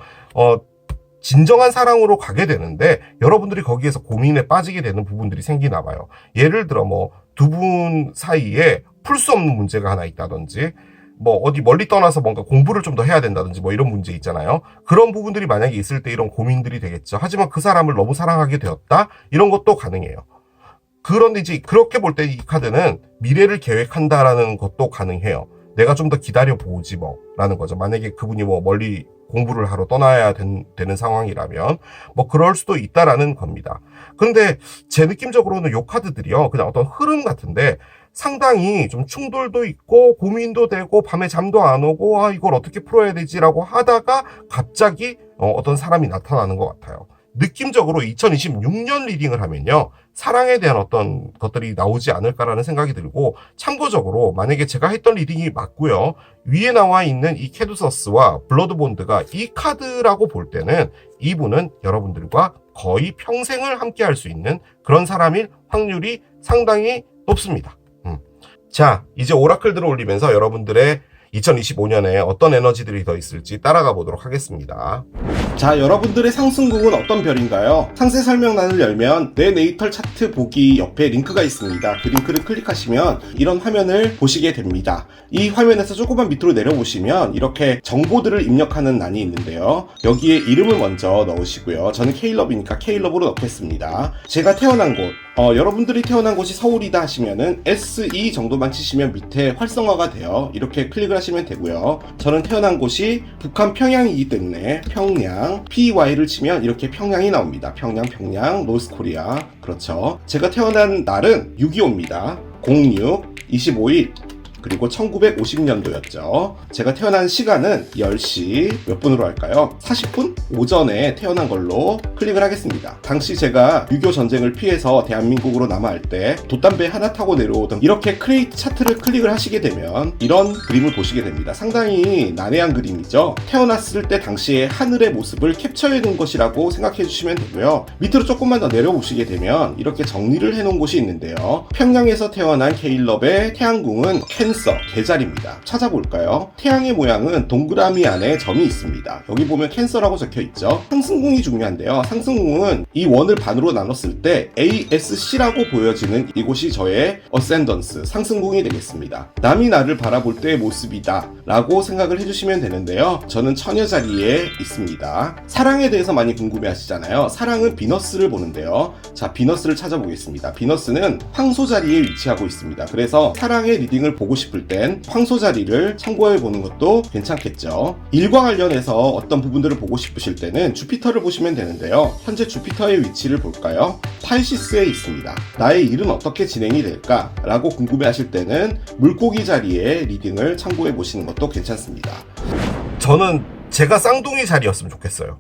진정한 사랑으로 가게 되는데 여러분들이 거기에서 고민에 빠지게 되는 부분들이 생기나 봐요. 예를 들어 뭐 두 분 사이에 풀 수 없는 문제가 하나 있다든지 뭐 어디 멀리 떠나서 뭔가 공부를 좀 더 해야 된다든지 뭐 이런 문제 있잖아요. 그런 부분들이 만약에 있을 때 이런 고민들이 되겠죠. 하지만 그 사람을 너무 사랑하게 되었다? 이런 것도 가능해요. 그런데 이제 그렇게 볼 때 이 카드는 미래를 계획한다라는 것도 가능해요. 내가 좀 더 기다려보지 뭐 라는 거죠. 만약에 그분이 뭐 멀리 공부를 하러 떠나야 되는 상황이라면 뭐 그럴 수도 있다라는 겁니다. 그런데 제 느낌적으로는 요 카드들이요, 그냥 어떤 흐름 같은데 상당히 좀 충돌도 있고 고민도 되고 밤에 잠도 안 오고 이걸 어떻게 풀어야 되지라고 하다가 갑자기 어떤 사람이 나타나는 것 같아요. 느낌적으로 2026년 리딩을 하면요, 사랑에 대한 어떤 것들이 나오지 않을까라는 생각이 들고, 참고적으로 만약에 제가 했던 리딩이 맞고요, 위에 나와 있는 이 캐두서스와 블러드본드가 이 카드라고 볼 때는 이분은 여러분들과 거의 평생을 함께 할 수 있는 그런 사람일 확률이 상당히 높습니다. 자, 이제 오라클들을 올리면서 여러분들의 2025년에 어떤 에너지들이 더 있을지 따라가 보도록 하겠습니다. 자, 여러분들의 상승궁은 어떤 별인가요? 상세 설명란을 열면 내 네이털 차트 보기 옆에 링크가 있습니다. 그 링크를 클릭하시면 이런 화면을 보시게 됩니다. 이 화면에서 조금만 밑으로 내려보시면 이렇게 정보들을 입력하는 난이 있는데요. 여기에 이름을 먼저 넣으시고요. 저는 K럽이니까 K럽으로 넣겠습니다. 제가 태어난 곳, 여러분들이 태어난 곳이 서울이다 하시면은 SE 정도만 치시면 밑에 활성화가 돼요. 이렇게 클릭을 하시면 되고요. 저는 태어난 곳이 북한 평양이기 때문에 평양, PY를 치면 이렇게 평양이 나옵니다. 평양, 노스코리아. 그렇죠. 제가 태어난 날은 6.25입니다. 06, 25일, 그리고 1950년도였죠. 제가 태어난 시간은 10시 몇 분으로 할까요? 40분? 오전에 태어난 걸로 클릭을 하겠습니다. 당시 제가 6.25 전쟁을 피해서 대한민국으로 남아할 때 돛담배 하나 타고 내려오던 이렇게 크레이트 차트를 클릭을 하시게 되면 이런 그림을 보시게 됩니다. 상당히 난해한 그림이죠. 태어났을 때 당시의 하늘의 모습을 캡처해 놓은 것이라고 생각해 주시면 되고요. 밑으로 조금만 더 내려보시게 되면 이렇게 정리를 해 놓은 곳이 있는데요. 평양에서 태어난 케일럽의 태양궁은 캔서, 계절입니다. 찾아볼까요? 태양의 모양은 동그라미 안에 점이 있습니다. 여기 보면 캔서라고 적혀있죠. 상승궁이 중요한데요. 상승궁은 이 원을 반으로 나눴을 때 ASC라고 보여지는 이곳이 저의 어센던스, 상승궁이 되겠습니다. 남이 나를 바라볼 때의 모습이다 라고 생각을 해주시면 되는데요. 저는 처녀 자리에 있습니다. 사랑에 대해서 많이 궁금해 하시잖아요. 사랑은 비너스를 보는데요. 자, 비너스를 찾아보겠습니다. 비너스는 황소 자리에 위치하고 있습니다. 그래서 사랑의 리딩을 보고 싶을 땐 황소 자리를 참고해 보는 것도 괜찮겠죠. 일과 관련해서 어떤 부분들을 보고 싶으실 때는 주피터를 보시면 되는데요. 현재 주피터의 위치를 볼까요? 탈시스에 있습니다. 나의 일은 어떻게 진행이 될까? 라고 궁금해 하실 때는 물고기 자리에 리딩을 참고해 보시는 것도 괜찮습니다. 저는 제가 쌍둥이 자리였으면 좋겠어요.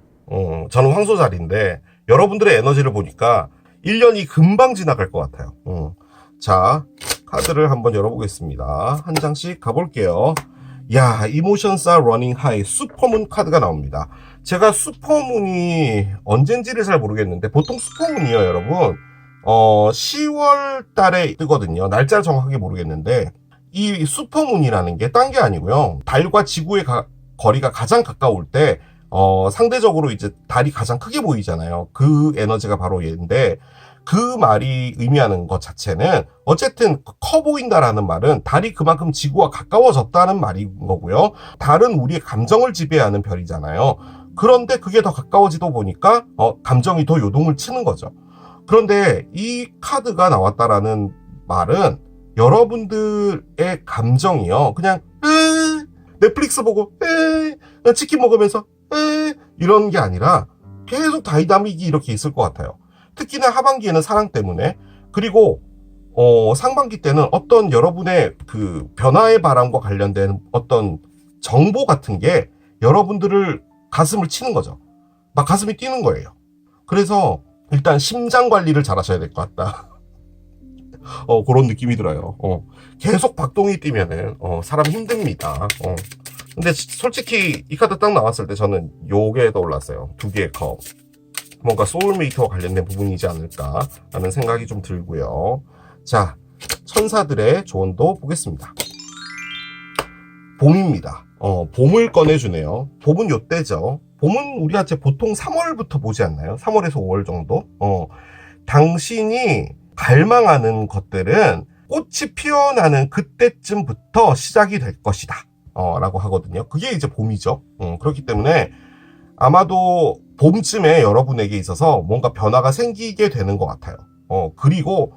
저는 황소 자리인데 여러분들의 에너지를 보니까 1년이 금방 지나갈 것 같아요. 자, 카드를 한번 열어보겠습니다. 한 장씩 가볼게요. 야, Emotions are running high. 슈퍼문 카드가 나옵니다. 제가 슈퍼문이 언젠지를 잘 모르겠는데 보통 슈퍼문이요, 여러분. 10월 달에 뜨거든요. 날짜를 정확하게 모르겠는데 이 슈퍼문이라는 게 딴 게 아니고요. 달과 지구의 거리가 가장 가까울 때 상대적으로 이제 달이 가장 크게 보이잖아요. 그 에너지가 바로 얘인데 그 말이 의미하는 것 자체는 어쨌든 커 보인다라는 말은 달이 그만큼 지구와 가까워졌다는 말인 거고요. 달은 우리의 감정을 지배하는 별이잖아요. 그런데 그게 더 가까워지다 보니까 감정이 더 요동을 치는 거죠. 그런데 이 카드가 나왔다라는 말은 여러분들의 감정이요, 그냥 넷플릭스 보고 치킨 먹으면서 이런 게 아니라 계속 다이나믹이 이렇게 있을 것 같아요. 특히나 하반기에는 사랑 때문에, 그리고 상반기 때는 어떤 여러분의 그 변화의 바람과 관련된 어떤 정보 같은 게 여러분들을 가슴을 치는 거죠. 막 가슴이 뛰는 거예요. 그래서 일단 심장 관리를 잘 하셔야 될 것 같다. 그런 느낌이 들어요. 계속 박동이 뛰면은, 사람 힘듭니다. 근데 솔직히 이 카드 딱 나왔을 때 저는 요게 떠올랐어요. 두 개의 컵. 뭔가 소울메이트와 관련된 부분이지 않을까 라는 생각이 좀 들고요. 자, 천사들의 조언도 보겠습니다. 봄입니다. 봄을 꺼내주네요. 봄은 요때죠. 봄은 우리한테 보통 3월부터 보지 않나요? 3월에서 5월 정도? 당신이 갈망하는 것들은 꽃이 피어나는 그때쯤부터 시작이 될 것이다. 라고 하거든요. 그게 이제 봄이죠. 그렇기 때문에 아마도 봄쯤에 여러분에게 있어서 뭔가 변화가 생기게 되는 것 같아요. 그리고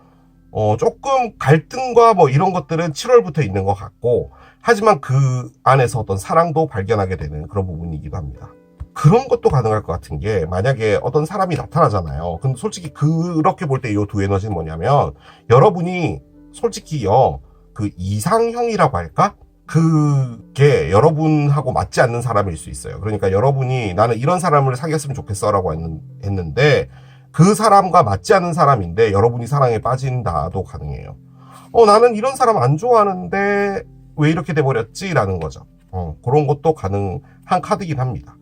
조금 갈등과 뭐 이런 것들은 7월부터 있는 것 같고, 하지만 그 안에서 어떤 사랑도 발견하게 되는 그런 부분이기도 합니다. 그런 것도 가능할 것 같은 게, 만약에 어떤 사람이 나타나잖아요. 근데 솔직히 그렇게 볼 때 이 두 에너지는 뭐냐면, 여러분이 솔직히요, 그 이상형이라고 할까? 그게 여러분하고 맞지 않는 사람일 수 있어요. 그러니까 여러분이 나는 이런 사람을 사귀었으면 좋겠어 라고 했는데, 그 사람과 맞지 않는 사람인데 여러분이 사랑에 빠진다도 가능해요. 나는 이런 사람 안 좋아하는데 왜 이렇게 돼버렸지? 라는 거죠. 그런 것도 가능한 카드긴 합니다.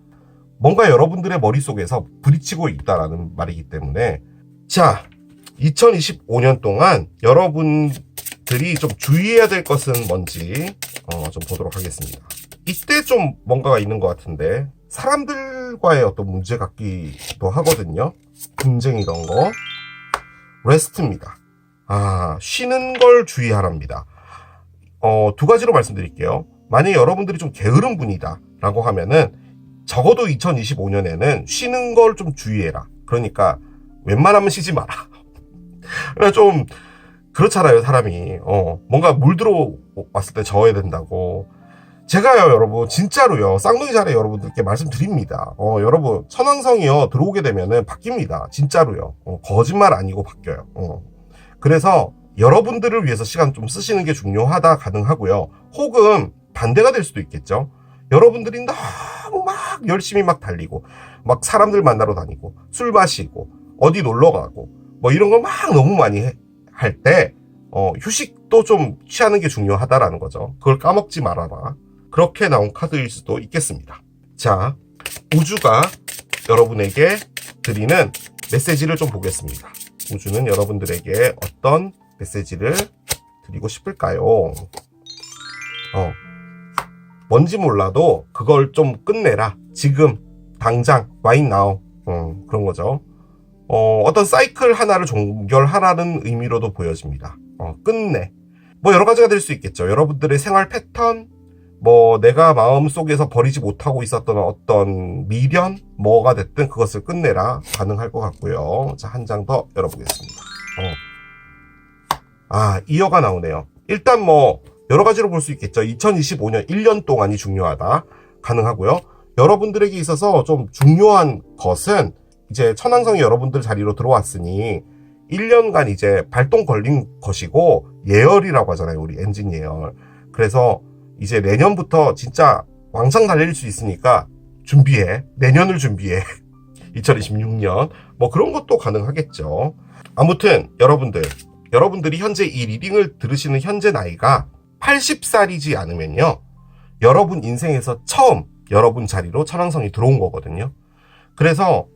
뭔가 여러분들의 머릿속에서 부딪히고 있다라는 말이기 때문에, 자, 2025년 동안 여러분들이 좀 주의해야 될 것은 뭔지 좀 보도록 하겠습니다. 이때 좀 뭔가가 있는 것 같은데, 사람들과의 어떤 문제 같기도 하거든요. 분쟁 이런 거. 레스트입니다. 쉬는 걸 주의하랍니다. 두 가지로 말씀드릴게요. 만약에 여러분들이 좀 게으른 분이다 라고 하면은, 적어도 2025년에는 쉬는 걸 좀 주의해라. 그러니까 웬만하면 쉬지 마라. 좀 그렇잖아요, 사람이. 뭔가 물 들어왔을 때 저어야 된다고. 제가요, 여러분, 진짜로요, 쌍둥이 자리 여러분들께 말씀드립니다. 여러분, 천왕성이요, 들어오게 되면은 바뀝니다. 진짜로요. 거짓말 아니고 바뀌어요. 그래서 여러분들을 위해서 시간 좀 쓰시는 게 중요하다 가능하고요. 혹은 반대가 될 수도 있겠죠. 여러분들이 너무 막 열심히 막 달리고, 막 사람들 만나러 다니고, 술 마시고, 어디 놀러 가고, 뭐 이런 걸 막 너무 많이 할 때, 휴식도 좀 취하는 게 중요하다라는 거죠. 그걸 까먹지 말아라. 그렇게 나온 카드일 수도 있겠습니다. 자, 우주가 여러분에게 드리는 메시지를 좀 보겠습니다. 우주는 여러분들에게 어떤 메시지를 드리고 싶을까요? 뭔지 몰라도 그걸 좀 끝내라. 지금, 당장, right now. 그런 거죠. 어떤 사이클 하나를 종결하라는 의미로도 보여집니다. 끝내. 뭐 여러 가지가 될 수 있겠죠. 여러분들의 생활 패턴, 뭐 내가 마음속에서 버리지 못하고 있었던 어떤 미련, 뭐가 됐든 그것을 끝내라. 가능할 것 같고요. 자, 한 장 더 열어보겠습니다. 이어가 나오네요. 일단 뭐 여러 가지로 볼 수 있겠죠. 2025년 1년 동안이 중요하다. 가능하고요. 여러분들에게 있어서 좀 중요한 것은, 이제 천왕성이 여러분들 자리로 들어왔으니 1년간 이제 발동 걸린 것이고, 예열이라고 하잖아요. 우리 엔진 예열. 그래서 이제 내년부터 진짜 왕창 달릴 수 있으니까 준비해. 내년을 준비해. 2026년. 뭐 그런 것도 가능하겠죠. 아무튼 여러분들이 현재 이 리딩을 들으시는 현재 나이가 80살이지 않으면요, 여러분 인생에서 처음 여러분 자리로 천왕성이 들어온 거거든요. 그래서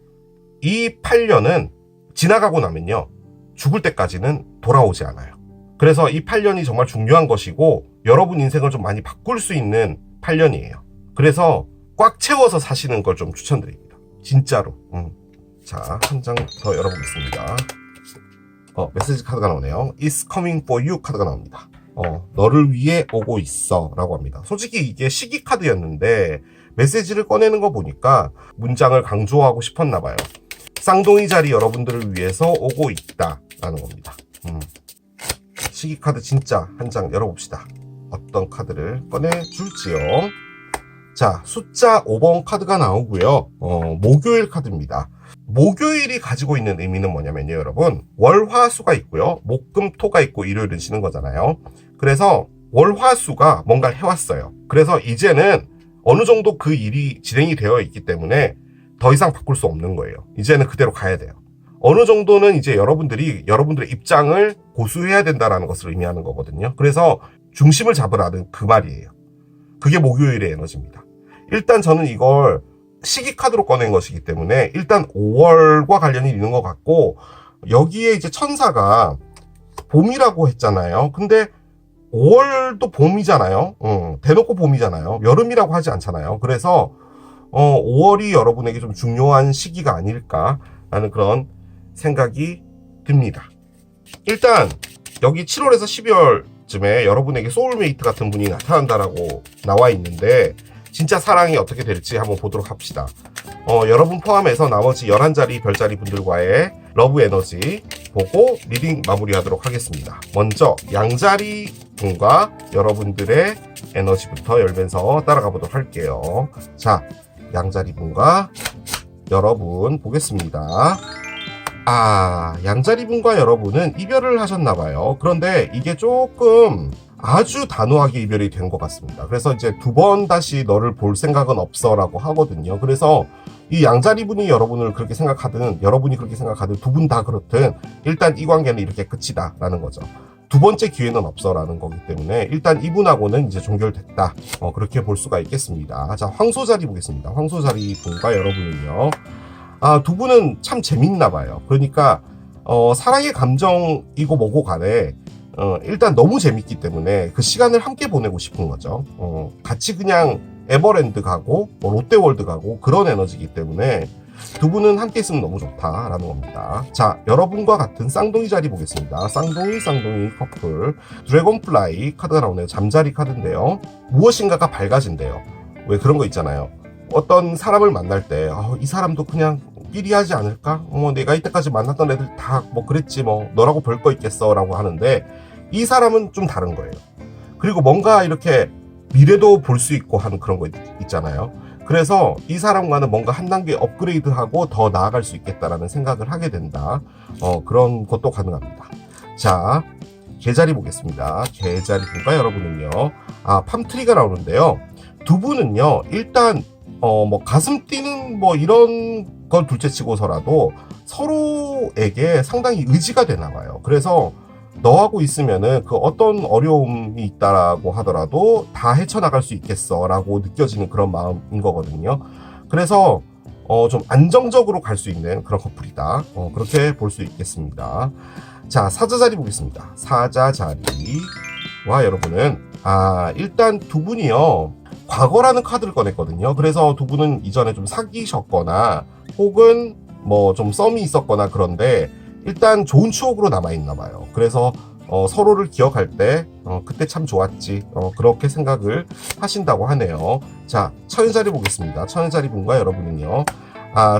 이 8년은 지나가고 나면요, 죽을 때까지는 돌아오지 않아요. 그래서 이 8년이 정말 중요한 것이고, 여러분 인생을 좀 많이 바꿀 수 있는 8년이에요. 그래서 꽉 채워서 사시는 걸 좀 추천드립니다. 진짜로. 자, 한 장 더 열어보겠습니다. 메시지 카드가 나오네요. It's coming for you 카드가 나옵니다. 너를 위해 오고 있어 라고 합니다. 솔직히 이게 시기 카드였는데 메시지를 꺼내는 거 보니까 문장을 강조하고 싶었나 봐요. 쌍둥이 자리 여러분들을 위해서 오고 있다 라는 겁니다. 시기 카드 진짜 한 장 열어봅시다. 어떤 카드를 꺼내줄지요. 자, 숫자 5번 카드가 나오고요. 목요일 카드입니다. 목요일이 가지고 있는 의미는 뭐냐면요, 여러분. 월화수가 있고요. 목금토가 있고 일요일은 쉬는 거잖아요. 그래서 월화수가 뭔가를 해왔어요. 그래서 이제는 어느 정도 그 일이 진행이 되어 있기 때문에 더 이상 바꿀 수 없는 거예요. 이제는 그대로 가야 돼요. 어느 정도는 이제 여러분들의 입장을 고수해야 된다라는 것을 의미하는 거거든요. 그래서 중심을 잡으라는 그 말이에요. 그게 목요일의 에너지입니다. 일단 저는 이걸 시기 카드로 꺼낸 것이기 때문에 일단 5월과 관련이 있는 것 같고, 여기에 이제 천사가 봄이라고 했잖아요. 근데 5월도 봄이잖아요. 대놓고 봄이잖아요. 여름이라고 하지 않잖아요. 그래서 5월이 여러분에게 좀 중요한 시기가 아닐까라는 그런 생각이 듭니다. 일단 여기 7월에서 12월쯤에 여러분에게 소울메이트 같은 분이 나타난다라고 나와 있는데, 진짜 사랑이 어떻게 될지 한번 보도록 합시다. 여러분 포함해서 나머지 11자리 별자리 분들과의 러브 에너지 보고 리딩 마무리하도록 하겠습니다. 먼저 양자리 분과 여러분들의 에너지부터 열면서 따라가 보도록 할게요. 자, 양자리 분과 여러분 보겠습니다. 양자리 분과 여러분은 이별을 하셨나봐요. 그런데 이게 조금 아주 단호하게 이별이 된 것 같습니다. 그래서 이제 2번 다시 너를 볼 생각은 없어 라고 하거든요. 그래서 이 양자리 분이 여러분을 그렇게 생각하든 여러분이 그렇게 생각하든 두 분 다 그렇든 일단 이 관계는 이렇게 끝이다 라는 거죠. 2번째 기회는 없어 라는 거기 때문에 일단 이분하고는 이제 종결됐다, 그렇게 볼 수가 있겠습니다. 자, 황소자리 보겠습니다. 황소자리 분과 여러분은요, 두 분은 참 재밌나 봐요. 그러니까 사랑의 감정이고 뭐고 간에 일단 너무 재밌기 때문에 그 시간을 함께 보내고 싶은 거죠. 같이 그냥 에버랜드 가고 롯데월드 가고 그런 에너지이기 때문에 두 분은 함께 있으면 너무 좋다라는 겁니다. 자, 여러분과 같은 쌍둥이 자리 보겠습니다. 쌍둥이 커플 드래곤플라이 카드가 나오네요. 잠자리 카드인데요. 무엇인가가 밝아진대요. 왜 그런 거 있잖아요. 어떤 사람을 만날 때 이 사람도 그냥 삐리하지 않을까? 내가 이때까지 만났던 애들 다 뭐 그랬지, 뭐 너라고 별 거 있겠어 라고 하는데, 이 사람은 좀 다른 거예요. 그리고 뭔가 이렇게 미래도 볼 수 있고 하는 그런 거 있잖아요. 그래서 이 사람과는 뭔가 한 단계 업그레이드하고 더 나아갈 수 있겠다라는 생각을 하게 된다. 그런 것도 가능합니다. 자, 개자리 보겠습니다. 개자리 분과 여러분은요, 팜트리가 나오는데요. 두 분은요, 일단 뭐 가슴 뛰는 뭐 이런 걸 둘째치고서라도 서로에게 상당히 의지가 되나 봐요. 그래서 너하고 있으면은 그 어떤 어려움이 있다라고 하더라도 다 헤쳐나갈 수 있겠어 라고 느껴지는 그런 마음인 거거든요. 그래서 좀 안정적으로 갈 수 있는 그런 커플이다, 그렇게 볼 수 있겠습니다. 자, 사자자리 보겠습니다. 사자자리와 여러분은 일단 두 분이요, 과거라는 카드를 꺼냈거든요. 그래서 두 분은 이전에 좀 사귀셨거나 혹은 뭐 좀 썸이 있었거나, 그런데 일단 좋은 추억으로 남아있나 봐요. 그래서 서로를 기억할 때 그때 참 좋았지, 그렇게 생각을 하신다고 하네요. 자, 천여자리 보겠습니다. 천여자리 분과 여러분은요,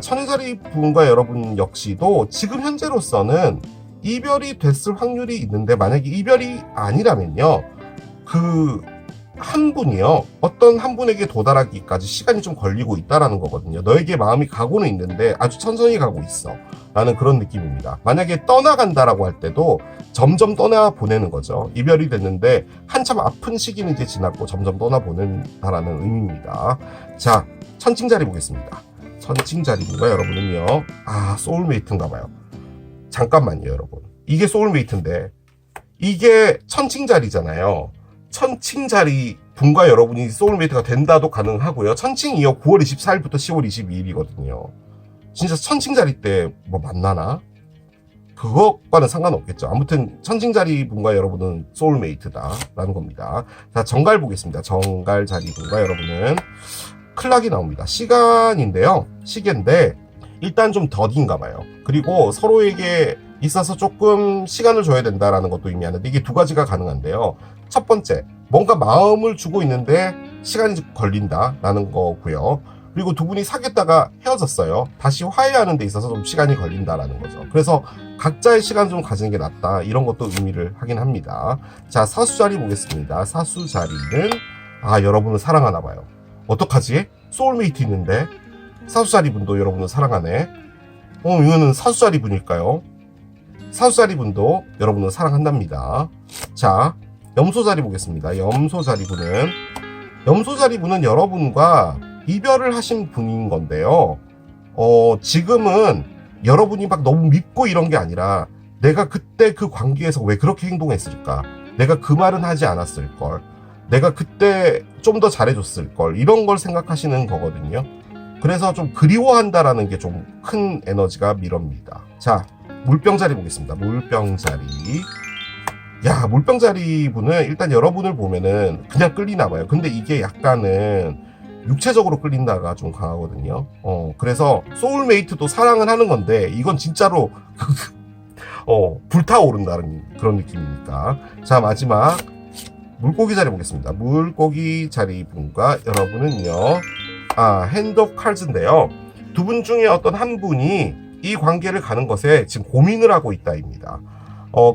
천여자리 분과 여러분 역시도 지금 현재로서는 이별이 됐을 확률이 있는데, 만약에 이별이 아니라면요, 한 분이요, 어떤 한 분에게 도달하기까지 시간이 좀 걸리고 있다라는 거거든요. 너에게 마음이 가고는 있는데 아주 천천히 가고 있어 라는 그런 느낌입니다. 만약에 떠나간다라고 할 때도 점점 떠나 보내는 거죠. 이별이 됐는데 한참 아픈 시기는 이제 지났고 점점 떠나 보낸다라는 의미입니다. 자, 천칭자리 보겠습니다. 천칭자리분과 여러분은요, 소울메이트인가 봐요. 잠깐만요, 여러분. 이게 소울메이트인데 이게 천칭자리잖아요. 천칭자리 분과 여러분이 소울메이트가 된다도 가능하고요. 천칭이요, 9월 24일부터 10월 22일이거든요. 진짜 천칭자리 때 뭐 만나나? 그것과는 상관없겠죠. 아무튼 천칭자리 분과 여러분은 소울메이트다라는 겁니다. 자, 정갈 보겠습니다. 정갈 자리 분과 여러분은 클락이 나옵니다. 시간인데요. 시계인데 일단 좀 더딘가 봐요. 그리고 서로에게 있어서 조금 시간을 줘야 된다라는 것도 의미하는데, 이게 두 가지가 가능한데요. 첫 번째, 뭔가 마음을 주고 있는데 시간이 걸린다라는 거고요. 그리고 두 분이 사귀었다가 헤어졌어요. 다시 화해하는 데 있어서 좀 시간이 걸린다라는 거죠. 그래서 각자의 시간 좀 가지는 게 낫다, 이런 것도 의미를 하긴 합니다. 자, 사수자리 보겠습니다. 사수자리는 여러분을 사랑하나 봐요. 어떡하지? 소울메이트 있는데 사수자리 분도 여러분을 사랑하네. 이거는 사수자리 분일까요? 사수자리 분도 여러분을 사랑한답니다. 자, 염소자리 보겠습니다. 염소자리 분은 여러분과 이별을 하신 분인 건데요. 지금은 여러분이 막 너무 믿고 이런 게 아니라 내가 그때 그 관계에서 왜 그렇게 행동했을까? 내가 그 말은 하지 않았을 걸. 내가 그때 좀 더 잘해줬을 걸. 이런 걸 생각하시는 거거든요. 그래서 좀 그리워한다라는 게 좀 큰 에너지가 밀어옵니다. 자, 물병자리 보겠습니다. 물병자리. 야, 물병자리 분은 일단 여러분을 보면은 그냥 끌리나 봐요. 근데 이게 약간은 육체적으로 끌린다가 좀 강하거든요. 그래서 소울메이트도 사랑은 하는 건데 이건 진짜로 불타오른다는 그런 느낌이니까. 자, 마지막 물고기 자리 보겠습니다. 물고기 자리 분과 여러분은요, 핸드 오브 칼즈인데요. 두 분 중에 어떤 한 분이 이 관계를 가는 것에 지금 고민을 하고 있다입니다.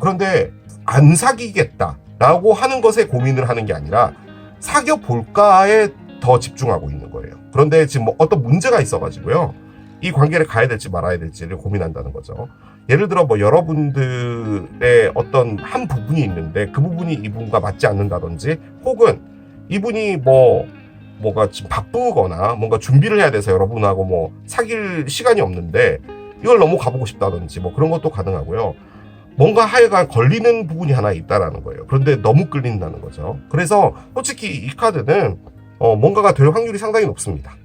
그런데 안 사귀겠다라고 하는 것에 고민을 하는 게 아니라 사귀어 볼까에 더 집중하고 있는 거예요. 그런데 지금 뭐 어떤 문제가 있어가지고요, 이 관계를 가야 될지 말아야 될지를 고민한다는 거죠. 예를 들어 뭐 여러분들의 어떤 한 부분이 있는데 그 부분이 이분과 맞지 않는다든지, 혹은 이분이 뭐가 지금 바쁘거나 뭔가 준비를 해야 돼서 여러분하고 뭐 사귈 시간이 없는데 이걸 너무 가보고 싶다든지 뭐 그런 것도 가능하고요. 뭔가 하여간 걸리는 부분이 하나 있다라는 거예요. 그런데 너무 끌린다는 거죠. 그래서 솔직히 이 카드는 뭔가가 될 확률이 상당히 높습니다.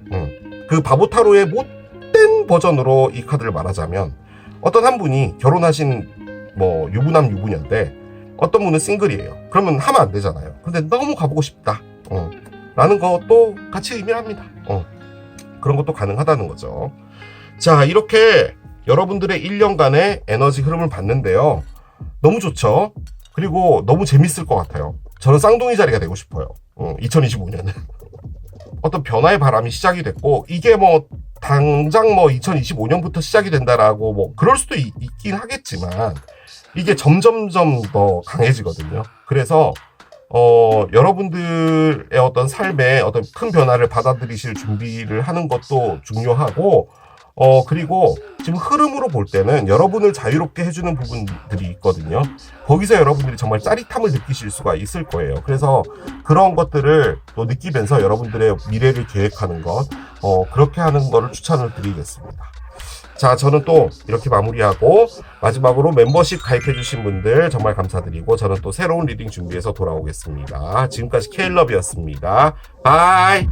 그 바보타로의 못된 버전으로 이 카드를 말하자면, 어떤 한 분이 결혼하신 뭐 유부남 유부녀인데 어떤 분은 싱글이에요. 그러면 하면 안 되잖아요. 근데 너무 가보고 싶다 라는 것도 같이 의미합니다. 그런 것도 가능하다는 거죠. 자, 이렇게 여러분들의 1년간의 에너지 흐름을 봤는데요. 너무 좋죠? 그리고 너무 재밌을 것 같아요. 저는 쌍둥이 자리가 되고 싶어요. 2025년은. 어떤 변화의 바람이 시작이 됐고, 이게 뭐 당장 뭐 2025년부터 시작이 된다라고 뭐 그럴 수도 있긴 하겠지만, 이게 점점점 더 강해지거든요. 그래서 여러분들의 어떤 삶에 어떤 큰 변화를 받아들이실 준비를 하는 것도 중요하고, 그리고 지금 흐름으로 볼 때는 여러분을 자유롭게 해주는 부분들이 있거든요. 거기서 여러분들이 정말 짜릿함을 느끼실 수가 있을 거예요. 그래서 그런 것들을 또 느끼면서 여러분들의 미래를 계획하는 것, 그렇게 하는 거를 추천을 드리겠습니다. 자, 저는 또 이렇게 마무리하고 마지막으로 멤버십 가입해주신 분들 정말 감사드리고, 저는 또 새로운 리딩 준비해서 돌아오겠습니다. 지금까지 케일럽이었습니다. 바이.